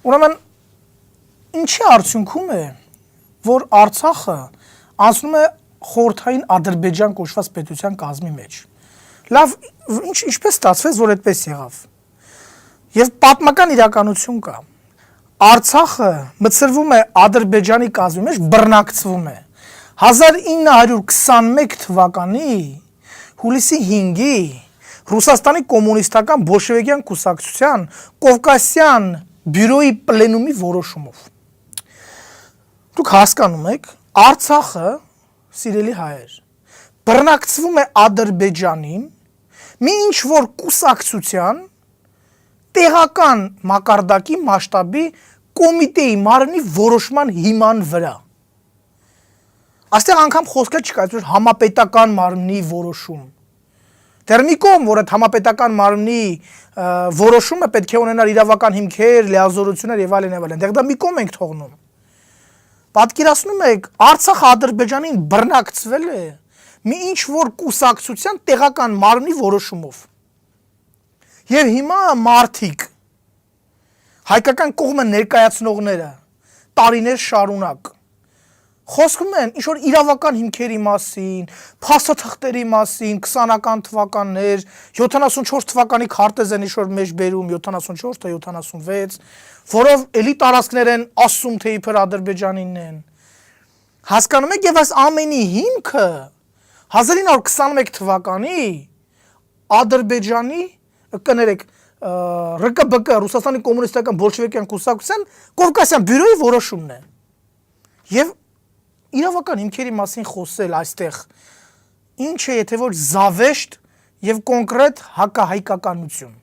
Ուրեմն ինչի արդյունքում է, որ Արցախը անցնում է խորհրդային Ադրբեջան կոչված պետության կազմի մեջ։ Լավ, ինչպես ստացվեց, որ այդպես եղավ։ Եվ պատմական իրականություն կա։ Արցախը մտցրվում է Ադրբեջանի կազմի մեջ, բռնակցվում է 1921 թվականի հուլիսի 5-ի Ռուսաստանի կոմունիստական բոլշևիկյան կուսակցության Կովկասյան բյուրոյի պլենումի որոշումով։ Դուք հասկանում եք, Արցախը, սիրելի հայեր, բռնակցվում է Ադրբեջանին մի ինչ-որ կուսակցության տեղական մակարդակի մասշտաբի կոմիտեի մարմնի որոշման հիման վրա։ Այստեղ անգամ խոսքը չկա, որ համապետական մարմնի որոշում։ Դեռ մի կողմ, որ այդ համապետական մարմնի որոշումը պետք է ունենար իրավական հիմքեր, լիազորություններ եւ այլն եւ այլն։ Դեռ դա մի կողմ ենք թողնում։ Պատկերացնում եք, Արցախը Ադրբեջանին բռնակցվել է մի ինչ-որ կուսակցության տեղական մարմնի որոշումով։ Եվ հիմա մարդիկ, հայկական կողմը ներկայացնողները տարիներ շարունակ խոսում են ինչ-որ իրավական հիմքերի մասին, փաստաթղթերի մասին, 20-ական թվականներ, 74 թվականի քարտեզ են ինչ-որ մեջ բերում, 74-ը, 76, որով էլի տարածքներ են ասում, թե իբր Ադրբեջանինն են։ Հասկանում եք, եւ այս ամենի հիմքը 1921 թվականի Ադրբեջանի, կներեք, ՌԿԲԿ, Ռուսաստանի կոմունիստական բոլշևիկյան կուսակցության Կովկասյան բյուրոյի որոշումն է։ Եվ իրավական հիմքերի մասին խոսել այստեղ ինչ է, եթե որ զավեշտ եւ կոնկրետ հակահայկականություն։